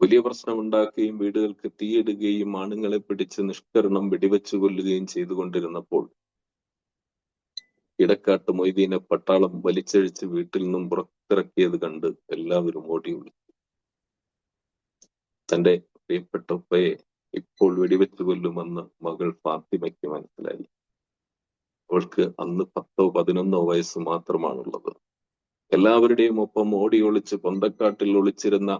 വലിയ പ്രശ്നമുണ്ടാക്കുകയും വീടുകൾക്ക് തീയിടുകയും ആണുങ്ങളെ പിടിച്ച് നിഷ്കരണം വെടിവെച്ചു കൊല്ലുകയും ചെയ്തുകൊണ്ടിരുന്നപ്പോൾ ഇടക്കാട്ട് മൊയ്തീനെ പട്ടാളം വലിച്ചഴിച്ച് വീട്ടിൽ നിന്നും പുറത്തിറക്കിയത് കണ്ട് എല്ലാവരും ഓടി വിളിച്ചു. തന്റെ പ്രിയപ്പെട്ട ഉപ്പയെ ഇപ്പോൾ വെടിവെച്ചു കൊല്ലുമെന്ന് മകൾ ഫാത്തിമയ്ക്ക് മനസ്സിലായി. അവൾക്ക് അന്ന് 10ഓ 11ഓ വയസ്സ് മാത്രമാണുള്ളത്. എല്ലാവരുടെയും ഒപ്പം ഓടി ഒളിച്ച് പൊന്തക്കാട്ടിൽ ഒളിച്ചിരുന്ന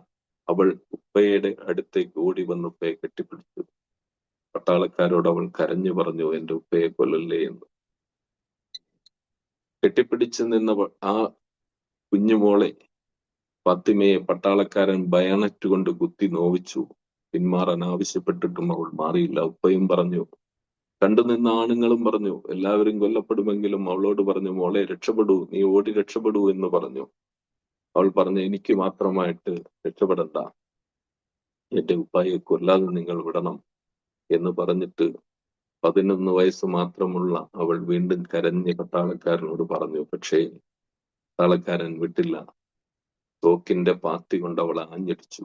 അവൾ ഉപ്പയുടെ അടുത്തേക്ക് ഓടി വന്ന് ഉപ്പയെ കെട്ടിപ്പിടിച്ചു. പട്ടാളക്കാരോട് അവൾ കരഞ്ഞു പറഞ്ഞു, എന്റെ ഉപ്പയെ കൊല്ലല്ലേ എന്ന്. കെട്ടിപ്പിടിച്ചു നിന്ന ആ കുഞ്ഞുമോളെ ഫാത്തിമയെ പട്ടാളക്കാരൻ ബയാണറ്റ് കൊണ്ട് കുത്തി നോവിച്ചു. പിന്മാറാൻ ആവശ്യപ്പെട്ടിട്ടും അവൾ മാറിയില്ല. ഉപ്പയും പറഞ്ഞു, കണ്ടുനിന്ന ആണുങ്ങളും പറഞ്ഞു എല്ലാവരും കൊല്ലപ്പെടുമെങ്കിലും അവളോട് പറഞ്ഞു, മോളെ രക്ഷപ്പെടൂ, നീ ഓടി രക്ഷപ്പെടൂ എന്ന് പറഞ്ഞു. അവൾ പറഞ്ഞു, എനിക്ക് മാത്രമായിട്ട് രക്ഷപ്പെടണ്ട, എന്റെ ഉപ്പായെ കൊല്ലാതെ നിങ്ങൾ വിടണം എന്ന് പറഞ്ഞിട്ട് 11 വയസ്സ് മാത്രമുള്ള അവൾ വീണ്ടും കരഞ്ഞ് പട്ടാളക്കാരനോട് പറഞ്ഞു. പക്ഷേ പട്ടാളക്കാരൻ വിട്ടില്ല. തോക്കിന്റെ പാത്തി കൊണ്ട് അവൾ ആഞ്ഞടിച്ചു.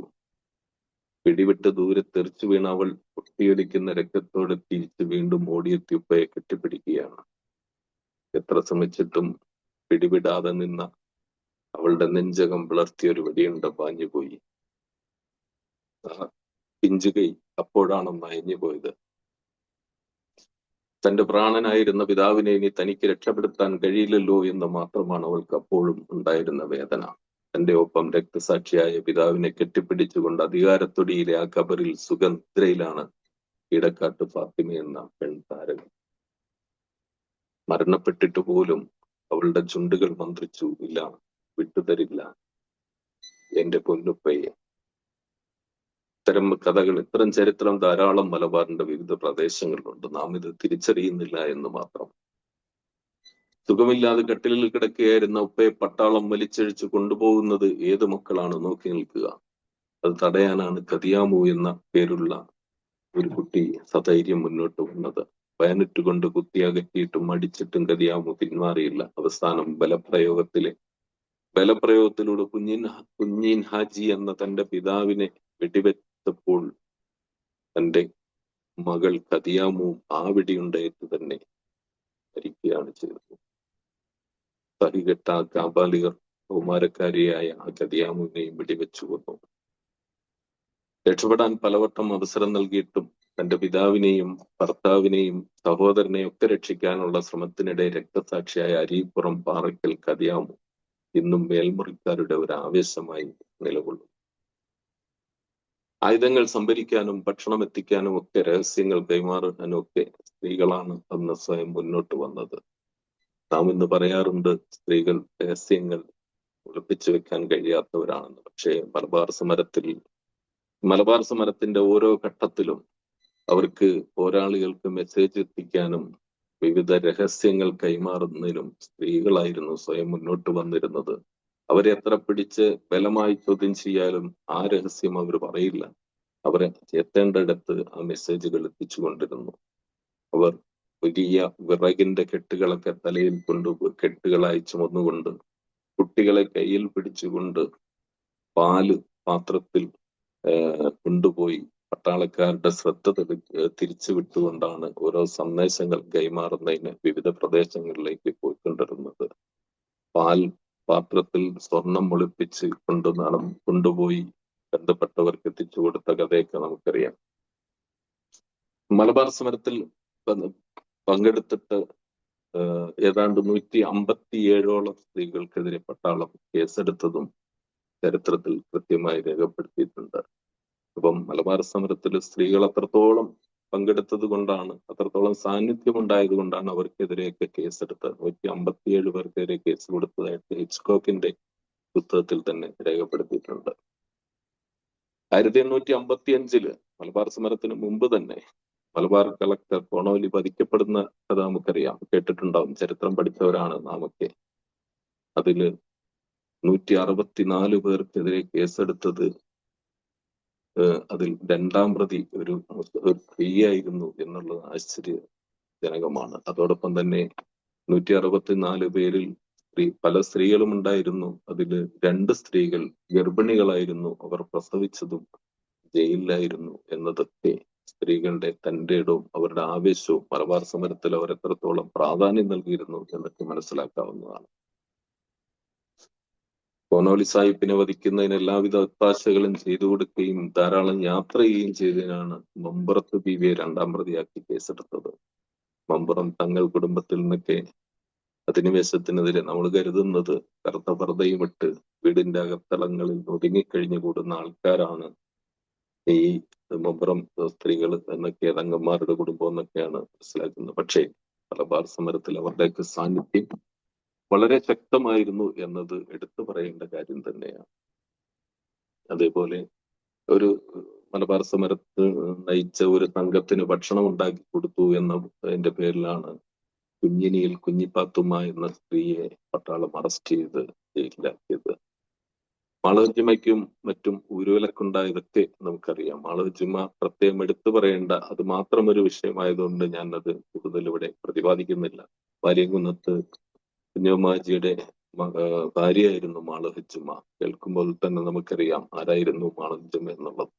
പിടിവിട്ട് ദൂരെ തെറിച്ചു വീണ അവൾ പൊട്ടിയൊലിക്കുന്ന രക്തത്തോടെ തിരിച്ച് വീണ്ടും ഓടിയെത്തി ഉപ്പയെ കെട്ടിപ്പിടിക്കുകയാണ്. എത്ര ശ്രമിച്ചിട്ടും പിടിവിടാതെ നിന്ന അവളുടെ നെഞ്ചകം പിളർത്തിയ ഒരു വെടിയുണ്ട പാഞ്ഞുപോയി. ആ പിഞ്ചുകൈ അപ്പോഴാണ് അയഞ്ഞു പോയത്. തന്റെ പ്രാണനായിരുന്ന പിതാവിനെ ഇനി തനിക്ക് രക്ഷപ്പെടുത്താൻ കഴിയില്ലല്ലോ എന്ന് മാത്രമാണ് അവൾക്ക് അപ്പോഴും ഉണ്ടായിരുന്ന വേദന. തന്റെ ഒപ്പം രക്തസാക്ഷിയായ പിതാവിനെ കെട്ടിപ്പിടിച്ചുകൊണ്ട് അധികാരത്തൊടിയിലെ ആ കബറിൽ സുഖനിദ്രയിലാണ് ഇടക്കാട്ട് ഫാത്തിമ എന്ന പെൺതാരകം. മരണപ്പെട്ടിട്ട് പോലും അവളുടെ ചുണ്ടുകൾ മന്ത്രിച്ചു, ഇല്ല, വിട്ടുതരില്ല എന്റെ പൊന്നുപ്പയെ. ഇത്തരം കഥകൾ, ഇത്തരം ചരിത്രം ധാരാളം മലബാറിന്റെ വിവിധ പ്രദേശങ്ങളിലുണ്ട്. നാം ഇത് തിരിച്ചറിയുന്നില്ല എന്ന് മാത്രം. സുഖമില്ലാതെ കട്ടിലിൽ കിടക്കുകയായിരുന്ന ഉപ്പയെ പട്ടാളം വലിച്ചഴിച്ചു കൊണ്ടുപോകുന്നത് ഏത് മക്കളാണ് നോക്കി നിൽക്കുക? അത് തടയാനാണ് കദിയാമു എന്ന പേരുള്ള ഒരു കുട്ടി സധൈര്യം മുന്നോട്ട് വന്നത്. വയനറ്റ് കൊണ്ട് കുത്തിയകറ്റിയിട്ടും അടിച്ചിട്ടും കദിയാമു പിന്മാറിയില്ല. അവസാനം ബലപ്രയോഗത്തിലൂടെ കുഞ്ഞീൻ ഹാജി എന്ന തന്റെ പിതാവിനെ വെടിവെച്ചപ്പോൾ തന്റെ മകൾ കദിയാമു ആ വെടിയുണ്ടേറ്റ് തന്നെ മരിക്കുകയാണ് ചെയ്തത്. സഹികെട്ട കാബാലികർ കൗമാരക്കാരിയായ ആ കദിയാമുവിനെയും വെടിവെച്ചു കൊന്നു. രക്ഷപ്പെടാൻ പലവട്ടം അവസരം നൽകിയിട്ടും തന്റെ പിതാവിനെയും ഭർത്താവിനെയും സഹോദരനെയും ഒക്കെ രക്ഷിക്കാനുള്ള ശ്രമത്തിനിടെ രക്തസാക്ഷിയായ അരീപ്പുറം പാറയ്ക്കൽ കദിയാമു ഇന്നും മേൽമുറിക്കാരുടെ ഒരു ആവേശമായി നിലകൊള്ളും. ആയുധങ്ങൾ സംഭരിക്കാനും ഭക്ഷണം എത്തിക്കാനും ഒക്കെ രഹസ്യങ്ങൾ കൈമാറാനും ഒക്കെ സ്ത്രീകളാണ് അന്ന് സ്വയം മുന്നോട്ട് വന്നത്. നാം ഇന്ന് പറയാറുണ്ട് സ്ത്രീകൾ രഹസ്യങ്ങൾ ഒളിപ്പിച്ചു വെക്കാൻ കഴിയാത്തവരാണെന്ന്. പക്ഷേ മലബാർ സമരത്തിന്റെ ഓരോ ഘട്ടത്തിലും അവർക്ക് പോരാളികൾക്ക് മെസ്സേജ് എത്തിക്കാനും വിവിധ രഹസ്യങ്ങൾ കൈമാറുന്നതിനും സ്ത്രീകളായിരുന്നു സ്വയം മുന്നോട്ട് വന്നിരുന്നത്. അവരെ എത്ര പിടിച്ച് ബലമായി ചോദ്യം ചെയ്യാലും ആ രഹസ്യം അവർ പറയില്ല. അവരെ എത്തേണ്ടയിടത്ത് ആ മെസ്സേജുകൾ എത്തിച്ചുകൊണ്ടിരുന്നു. അവർ വലിയ വിറകിന്റെ കെട്ടുകളൊക്കെ തലയിൽ കെട്ടുകളായി ചുമന്നുകൊണ്ട്, കുട്ടികളെ കയ്യിൽ പിടിച്ചുകൊണ്ട്, പാല് പാത്രത്തിൽ കൊണ്ടുപോയി പട്ടാളക്കാരുടെ ശ്രദ്ധ തിരിച്ചു വിട്ടുകൊണ്ടാണ് ഓരോ സന്ദേശങ്ങൾ കൈമാറുന്നതിന് വിവിധ പ്രദേശങ്ങളിലേക്ക് പോയിക്കൊണ്ടിരുന്നത്. പാൽ പാത്രത്തിൽ സ്വർണം ഒളിപ്പിച്ച് കൊണ്ടുപോയി ബന്ധപ്പെട്ടവർക്ക് എത്തിച്ചു കൊടുത്ത കഥയൊക്കെ നമുക്കറിയാം. മലബാർ സമരത്തിൽ പങ്കെടുത്തിട്ട് ഏതാണ്ട് 157ഓളം സ്ത്രീകൾക്കെതിരെ പട്ടാളം കേസെടുത്തതും ചരിത്രത്തിൽ കൃത്യമായി രേഖപ്പെടുത്തിയിട്ടുണ്ട്. അപ്പം മലബാർ സമരത്തിൽ സ്ത്രീകൾ അത്രത്തോളം പങ്കെടുത്തത് കൊണ്ടാണ്, അത്രത്തോളം സാന്നിധ്യം ഉണ്ടായത് കൊണ്ടാണ് അവർക്കെതിരെയൊക്കെ കേസെടുത്തത്. 157 പേർക്കെതിരെ കേസ് കൊടുത്തതായിട്ട് ഹിച്ച്കോക്കിന്റെ പുസ്തകത്തിൽ തന്നെ രേഖപ്പെടുത്തിയിട്ടുണ്ട്. 1855 മലബാർ സമരത്തിന് മുമ്പ് തന്നെ മലബാർ കളക്ടർ കോണോലി വധിക്കപ്പെടുന്ന കഥ നമുക്കറിയാം, കേട്ടിട്ടുണ്ടാവും, ചരിത്രം പഠിച്ചവരാണ് നാമൊക്കെ. അതില് 164 പേർക്കെതിരെ കേസെടുത്തത് അതിൽ 2ാം പ്രതി ഒരു സ്ത്രീയായിരുന്നു എന്നുള്ളത് ആശ്ചര്യജനകമാണ്. അതോടൊപ്പം തന്നെ 164 പേരിൽ പല സ്ത്രീകളും ഉണ്ടായിരുന്നു. അതില് 2 സ്ത്രീകൾ ഗർഭിണികളായിരുന്നു. അവർ പ്രസവിച്ചതും ജയിലിലായിരുന്നു എന്നതൊക്കെ സ്ത്രീകളുടെ തന്റെ ഇടവും അവരുടെ ആവേശവും മലബാർ സമരത്തിൽ അവർ എത്രത്തോളം പ്രാധാന്യം നൽകിയിരുന്നു എന്നൊക്കെ മനസ്സിലാക്കാവുന്നതാണ്. കോനോലി സാഹിബിനെ വധിക്കുന്നതിന് എല്ലാവിധ ഒത്താശകളും ചെയ്തു കൊടുക്കുകയും ധാരാളം യാത്ര ചെയ്യുകയും ചെയ്തതിനാണ് മമ്പുറത്ത് ബീവിയെ 2ാം പ്രതിയാക്കി കേസെടുത്തത്. മമ്പുറം തങ്ങൾ കുടുംബത്തിൽ നിന്നൊക്കെ അധിനിവേശത്തിനെതിരെ നമ്മൾ കരുതുന്നത് കറുത്ത പർദ്ദയും ഇട്ട് വീടിന്റെ അകത്തളങ്ങളിൽ ഒതുങ്ങിക്കഴിഞ്ഞു കൂടുന്ന ആൾക്കാരാണ് ഈ മമ്പുറം സ്ത്രീകൾ എന്നൊക്കെ തങ്ങന്മാരുടെ കുടുംബം എന്നൊക്കെയാണ് മനസ്സിലാക്കുന്നത്. പക്ഷേ മലബാർ സമരത്തിൽ അവരുടെയൊക്കെ സാന്നിധ്യം വളരെ ശക്തമായിരുന്നു എന്നത് എടുത്തു പറയേണ്ട കാര്യം തന്നെയാണ്. അതേപോലെ ഒരു മലബാർ സമരത്ത് നയിച്ച ഒരു സംഘത്തിന് ഭക്ഷണം ഉണ്ടാക്കി കൊടുത്തു എന്നതിന്റെ പേരിലാണ് കുഞ്ഞിനിയിൽ കുഞ്ഞിപ്പാത്തുമ്മ എന്ന സ്ത്രീയെ പട്ടാളം അറസ്റ്റ് ചെയ്ത് ജയിലിലാക്കിയത്. മാളവിജമ്മയ്ക്കും മറ്റും ഊരുവിലക്കുണ്ടായതൊക്കെ നമുക്കറിയാം. മാളവിജമ്മ പ്രത്യേകം എടുത്തു പറയേണ്ട, അത് മാത്രം ഒരു വിഷയമായതുകൊണ്ട് ഞാൻ അത് കൂടുതൽ ഇവിടെ പ്രതിപാദിക്കുന്നില്ല. വാര്യംകുന്നത്ത് കുഞ്ഞമ്മാജിയുടെ ഭാര്യയായിരുന്നു മാളവിജമ്മ. കേൾക്കുമ്പോൾ തന്നെ നമുക്കറിയാം ആരായിരുന്നു മാളവിജമ്മ എന്നുള്ളത്.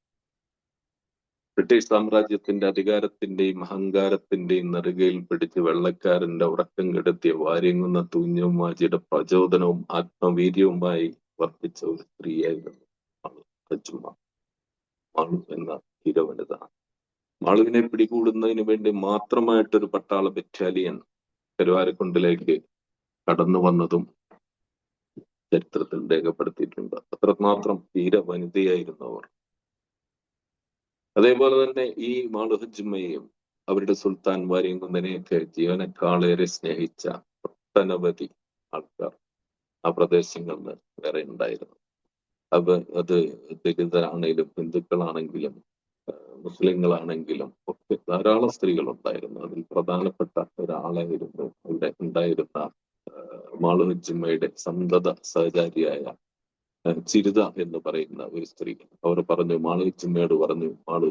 ബ്രിട്ടീഷ് സാമ്രാജ്യത്തിന്റെ അധികാരത്തിന്റെയും അഹങ്കാരത്തിന്റെയും നെറുകയിൽ പിടിച്ച് വെള്ളക്കാരന്റെ ഉറക്കം കെടുത്തിയ വാര്യംകുന്നത്ത് കുഞ്ഞമ്മാജിയുടെ പ്രചോദനവും ആത്മവീര്യവുമായി വർദ്ധിച്ച ഒരു സ്ത്രീയായിരുന്നു മാളവിജമ്മ. മാളു എന്ന ധീരവനിത. മാളുവിനെ പിടികൂടുന്നതിന് വേണ്ടി മാത്രമായിട്ടൊരു പട്ടാള ബറ്റാലിയൻ കരുവാരക്കുണ്ടിലേക്ക് കടന്നു വന്നതും ചരിത്രത്തിൽ രേഖപ്പെടുത്തിയിട്ടുണ്ട്. അത്രമാത്രം ധീര വനിതയായിരുന്നു അവർ. അതേപോലെ തന്നെ ഈ മാളവിജമ്മയെയും അവരുടെ സുൽത്താൻ വാര്യംകുന്നനെയൊക്കെ ജീവനക്കാളേറെ സ്നേഹിച്ച ഒട്ടനവധി ആൾക്കാർ ആ പ്രദേശങ്ങളിൽ വേറെ ഉണ്ടായിരുന്നു. അത് ദലിതരാണെങ്കിലും ഹിന്ദുക്കളാണെങ്കിലും മുസ്ലിങ്ങളാണെങ്കിലും ഒക്കെ ധാരാളം സ്ത്രീകൾ ഉണ്ടായിരുന്നു. അതിൽ പ്രധാനപ്പെട്ട ഒരാളായിരുന്നു ഇവിടെ ഉണ്ടായിരുന്ന മാളവിജമ്മയുടെ സന്തത സഹചാരിയായ ചിരിത എന്ന് പറയുന്ന ഒരു സ്ത്രീ. അവർ പറഞ്ഞു, മാളവിജമ്മയോട് പറഞ്ഞു, മാളു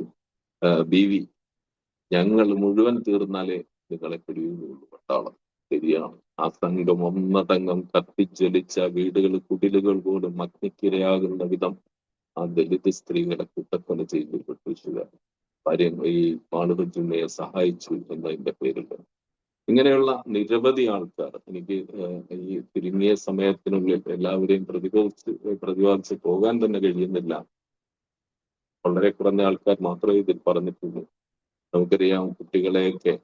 ബീവി, ഞങ്ങൾ മുഴുവൻ തീർന്നാലേ നിങ്ങളെ പിടിയുകയുള്ളൂ പട്ടാളം. ശരിയാണ്. ആ സംഘം ഒന്നടങ്കം കത്തിജ്വലിച്ച വീടുകൾ കുടിലുകൾ പോലും അഗ്നിക്കിരയാകുന്ന വിധം ആ ദലിത് സ്ത്രീകളെ കൂട്ടക്കൊല ചെയ്തു ബ്രിട്ടീഷുകാർ. ഈ മാളവിജമ്മയെ സഹായിച്ചു എന്നതിന്റെ പേരിൽ ഇങ്ങനെയുള്ള നിരവധി ആൾക്കാർ, എനിക്ക് ഈ ചുരുങ്ങിയ സമയത്തിനുള്ളിൽ എല്ലാവരെയും പ്രതിപാദിച്ച് പോകാൻ തന്നെ കഴിയുന്നില്ല. വളരെ കുറഞ്ഞ ആൾക്കാർ മാത്രമേ ഇതിൽ പറഞ്ഞിട്ടുള്ളൂ. നമുക്കറിയാം, കുട്ടികളെയൊക്കെ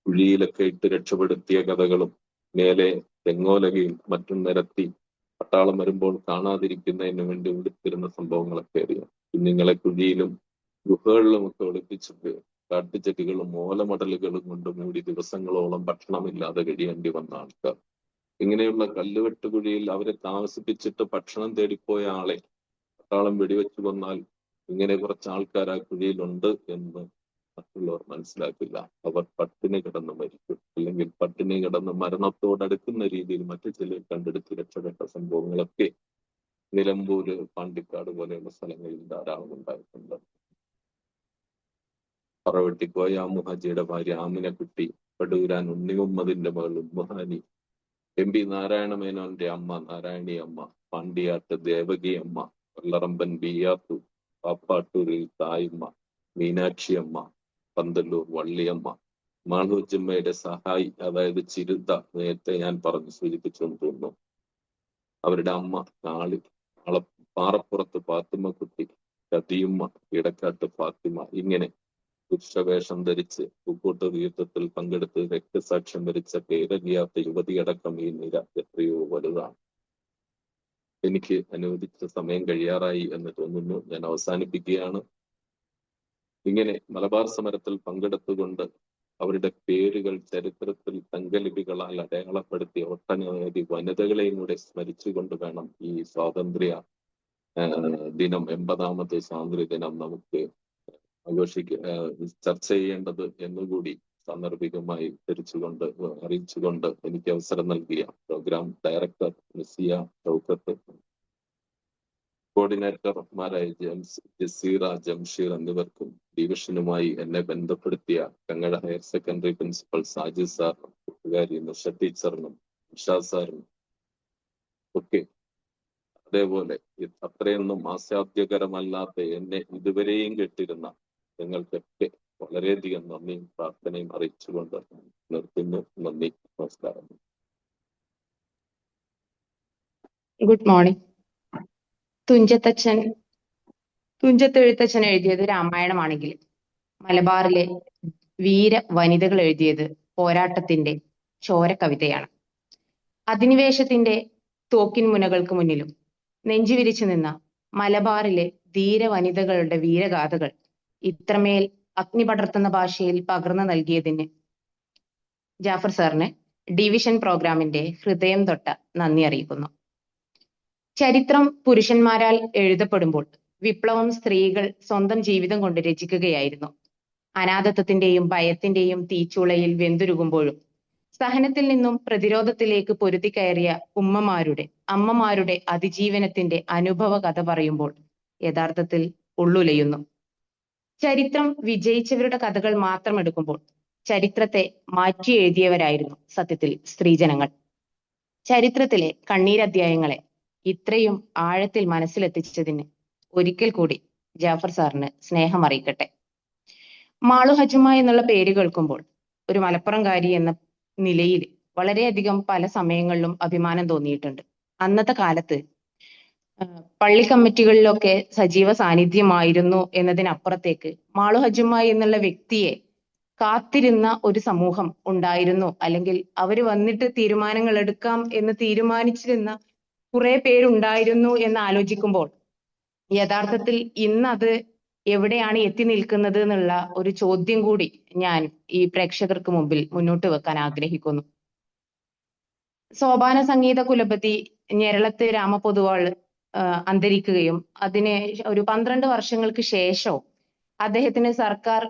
കുഴിയിലൊക്കെ ഇട്ട് രക്ഷപ്പെടുത്തിയ കഥകളും മേലെ തെങ്ങോലകയും മറ്റും നിരത്തി പട്ടാളം വരുമ്പോൾ കാണാതിരിക്കുന്നതിന് വേണ്ടി ഒളിപ്പിരുന്ന സംഭവങ്ങളൊക്കെ അറിയാം. കുഞ്ഞുങ്ങളെ കുഴിയിലും ഗുഹകളിലും ഒക്കെ ഒളിപ്പിച്ചിട്ട് കാട്ടുചെടികളും ഓലമടലുകളും കൊണ്ട് മൂടി ദിവസങ്ങളോളം ഭക്ഷണമില്ലാതെ കഴിയേണ്ടി വന്ന ആൾക്കാർ. ഇങ്ങനെയുള്ള കല്ലുവെട്ടുകുഴിയിൽ അവരെ താമസിപ്പിച്ചിട്ട് ഭക്ഷണം തേടിപ്പോയ ആളെ പട്ടാളം വെടിവെച്ചു കൊന്നാൽ ഇങ്ങനെ കുറച്ച് ആൾക്കാർ ആ കുഴിയിലുണ്ട് എന്ന് മറ്റുള്ളവർ മനസ്സിലാക്കില്ല. അവർ പട്ടിണി കിടന്ന് മരിക്കും, അല്ലെങ്കിൽ പട്ടിണി കിടന്ന് മരണത്തോടടുക്കുന്ന രീതിയിൽ മറ്റു ചിലർ കണ്ടെടുത്ത് രക്ഷപ്പെട്ട സംഭവങ്ങളൊക്കെ നിലമ്പൂര്, പാണ്ടിക്കാട് പോലെയുള്ള സ്ഥലങ്ങളിൽ ധാരാളം ഉണ്ടായിട്ടുണ്ട്. പറവട്ടിക്കോയ മുഹാജിയുടെ ഭാര്യ ആമിനക്കുട്ടി, പടൂരാൻ ഉണ്ണിമുഹമ്മദിന്റെ മകൾ ഉമ്മുഹാനി, MP നാരായണ മേനോന്റെ അമ്മ നാരായണി അമ്മ, പാണ്ടിയാട്ട് ദേവകി അമ്മ, വെള്ളറമ്പൻ ബിയാത്തു, പാപ്പാട്ടൂരിൽ തായമ്മ, മീനാക്ഷി അമ്മ, പന്തല്ലൂർ വള്ളിയമ്മ, മാളവിജമ്മയുടെ സഹായി അതായത് ചിരുത നേരത്തെ ഞാൻ പറഞ്ഞു സൂചിപ്പിച്ചെന്ന് തോന്നുന്നു. അവരുടെ അമ്മ കാളി, പാറപ്പുറത്ത് ഫാത്തിമക്കുട്ടി, കതിയുമ്മ, ഇടക്കാട്ട് ഫാത്തിമ, ഇങ്ങനെ പുരുഷവേഷം ധരിച്ച് പൂക്കോട്ട് യുദ്ധത്തിൽ പങ്കെടുത്ത് രക്തസാക്ഷ്യം വരിച്ച പേരറിയാത്ത യുവതിയടക്കം ഈ നിര എത്രയോ വലുതാണ്. എനിക്ക് അനുവദിച്ച സമയം കഴിയാറായി എന്ന് തോന്നുന്നു. ഞാൻ അവസാനിപ്പിക്കുകയാണ്. ഇങ്ങനെ മലബാർ സമരത്തിൽ പങ്കെടുത്തുകൊണ്ട് അവരുടെ പേരുകൾ ചരിത്രത്തിൽ തങ്കലിപികളാൽ അടയാളപ്പെടുത്തിയ ഒട്ടനവധി വനിതകളെയും കൂടെ സ്മരിച്ചുകൊണ്ട് വേണം ഈ സ്വാതന്ത്ര്യ ദിനം, 80ാമത് സ്വാതന്ത്ര്യ ദിനം നമുക്ക് ചർച്ച ചെയ്യേണ്ടത് എന്നുകൂടി സാന്ദർഭികമായി അറിയിച്ചുകൊണ്ട് എനിക്ക് അവസരം നൽകിയ പ്രോഗ്രാം ഡയറക്ടർ മിസിയ ഷൗക്കത്ത്, കോർഡിനേറ്റർമാരായ ജസീറ, ജംഷീർ എന്നിവർക്കും ഡിവിഷനുമായി എന്നെ ബന്ധപ്പെടുത്തിയ Kangazha higher secondary principal Sajid സാറിനും കൂട്ടുകാരി നിഷ ടീച്ചറിനും ഉഷാ സാറിനും ഒക്കെ, അതേപോലെ അത്രയൊന്നും ആസ്വാദ്യകരമല്ലാത്ത എന്നെ ഇതുവരെയും കേട്ടിരുന്ന നിങ്ങൾക്കൊക്കെ വളരെയധികം നന്ദിയും പ്രാർത്ഥനയും അറിയിച്ചുകൊണ്ട് നിർത്തുന്നു. നന്ദി, നമസ്കാരം. Good morning. തുഞ്ചത്തെഴുത്തച്ഛൻ എഴുതിയത് രാമായണമാണെങ്കിൽ മലബാറിലെ വീര വനിതകൾ എഴുതിയത് പോരാട്ടത്തിന്റെ ചോര കവിതയാണ്. അധിനിവേശത്തിന്റെ തോക്കിൻ മുനകൾക്ക് മുന്നിലും നെഞ്ചുവിരിച്ചു നിന്ന മലബാറിലെ ധീര വനിതകളുടെ വീരഗാഥകൾ ഇത്രമേൽ അഗ്നി പടർത്തുന്ന ഭാഷയിൽ പകർന്നു നൽകിയതിന് ജാഫർ സാറിന് ഡിവിഷൻ പ്രോഗ്രാമിന്റെ ഹൃദയം തൊട്ട നന്ദി അറിയിക്കുന്നു. ചരിത്രം പുരുഷന്മാരാൽ എഴുതപ്പെടുമ്പോൾ വിപ്ലവം സ്ത്രീകൾ സ്വന്തം ജീവിതം കൊണ്ട് രചിക്കുകയായിരുന്നു. അനാഥത്വത്തിന്റെയും ഭയത്തിന്റെയും തീച്ചൂളയിൽ വെന്തുരുകുമ്പോഴും സഹനത്തിൽ നിന്നും പ്രതിരോധത്തിലേക്ക് പൊരുതിക്കയറിയ അമ്മമാരുടെ അതിജീവനത്തിന്റെ അനുഭവ കഥ പറയുമ്പോൾ യഥാർത്ഥത്തിൽ ഉള്ളുലയുന്നു. ചരിത്രം വിജയിച്ചവരുടെ കഥകൾ മാത്രം എടുക്കുമ്പോൾ ചരിത്രത്തെ മാറ്റി എഴുതിയവരായിരുന്നു സത്യത്തിൽ സ്ത്രീജനങ്ങൾ. ചരിത്രത്തിലെ കണ്ണീരധ്യായങ്ങളെ ഇത്രയും ആഴത്തിൽ മനസ്സിലെത്തിച്ചതിന് ഒരിക്കൽ കൂടി ജാഫർ സാറിന് സ്നേഹം അറിയിക്കട്ടെ. മാളു ഹജുമ എന്നുള്ള പേര് കേൾക്കുമ്പോൾ ഒരു മലപ്പുറംകാരി എന്ന നിലയിൽ വളരെയധികം പല സമയങ്ങളിലും അഭിമാനം തോന്നിയിട്ടുണ്ട്. അന്നത്തെ കാലത്ത് പള്ളി കമ്മിറ്റികളിലൊക്കെ സജീവ സാന്നിധ്യമായിരുന്നു എന്നതിനപ്പുറത്തേക്ക് മാളു ഹജുമ എന്നുള്ള വ്യക്തിയെ കാത്തിരുന്ന ഒരു സമൂഹം ഉണ്ടായിരുന്നു, അല്ലെങ്കിൽ അവര് വന്നിട്ട് തീരുമാനങ്ങൾ എടുക്കാം എന്ന് തീരുമാനിച്ചിരുന്ന കുറെ പേരുണ്ടായിരുന്നു എന്ന് ആലോചിക്കുമ്പോൾ യഥാർത്ഥത്തിൽ ഇന്ന് അത് എവിടെയാണ് എത്തി നിൽക്കുന്നത് എന്നുള്ള ഒരു ചോദ്യം കൂടി ഞാൻ ഈ പ്രേക്ഷകർക്ക് മുമ്പിൽ മുന്നോട്ട് വെക്കാൻ ആഗ്രഹിക്കുന്നു. സോപാന സംഗീത കുലപതി ഞെരളത്ത് രാമപൊതുവാൾ അന്തരിക്കുകയും അതിന് ഒരു 12 വർഷങ്ങൾക്ക് ശേഷവും സർക്കാർ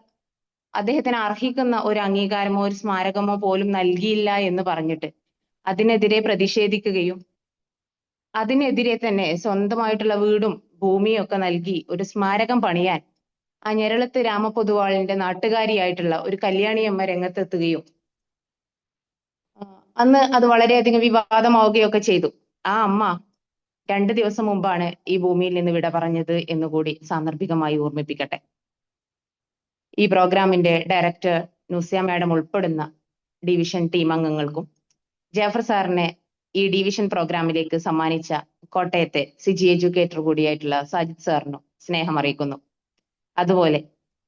അദ്ദേഹത്തിന് അർഹിക്കുന്ന ഒരു അംഗീകാരമോ ഒരു സ്മാരകമോ പോലും നൽകിയില്ല എന്ന് പറഞ്ഞിട്ട് അതിനെതിരെ പ്രതിഷേധിക്കുകയും അതിനെതിരെ തന്നെ സ്വന്തമായിട്ടുള്ള വീടും ഭൂമിയും ഒക്കെ നൽകി ഒരു സ്മാരകം പണിയാൻ ആ ഞെരളത്ത് രാമപൊതുവാളിന്റെ നാട്ടുകാരിയായിട്ടുള്ള ഒരു കല്യാണിയമ്മ രംഗത്തെത്തുകയും അന്ന് അത് വളരെയധികം വിവാദമാവുകയൊക്കെ ചെയ്തു. ആ അമ്മ 2 ദിവസം മുമ്പാണ് ഈ ഭൂമിയിൽ നിന്ന് വിട പറഞ്ഞത് എന്നുകൂടി സാന്ദർഭികമായി ഓർമ്മിപ്പിക്കട്ടെ. ഈ പ്രോഗ്രാമിന്റെ ഡയറക്ടർ നൂസിയ മാഡം ഉൾപ്പെടുന്ന ഡിവിഷൻ ടീം അംഗങ്ങൾക്കും ജാഫർ സാറിനെ ഈ ഡിവിഷൻ പ്രോഗ്രാമിലേക്ക് സമ്മാനിച്ച കോട്ടയത്തെ സിജി എഡ്യൂക്കേറ്റർ കൂടിയായിട്ടുള്ള സാജിദ് സാറിനും സ്നേഹം അറിയിക്കുന്നു. അതുപോലെ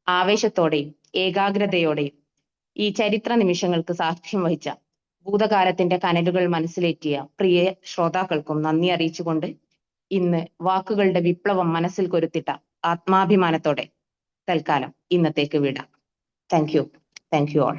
ആവേശത്തോടെയും ഏകാഗ്രതയോടെയും ഈ ചരിത്ര നിമിഷങ്ങൾക്ക് സാക്ഷ്യം വഹിച്ച ഭൂതകാലത്തിന്റെ കനലുകൾ മനസ്സിലേറ്റിയ പ്രിയ ശ്രോതാക്കൾക്കും നന്ദി അറിയിച്ചുകൊണ്ട് ഇന്ന് വാക്കുകളുടെ വിപ്ലവം മനസ്സിൽ കൊരുത്തിട്ട ആത്മാഭിമാനത്തോടെ തൽക്കാലം ഇന്നത്തേക്ക് വിടാം. Thank you all.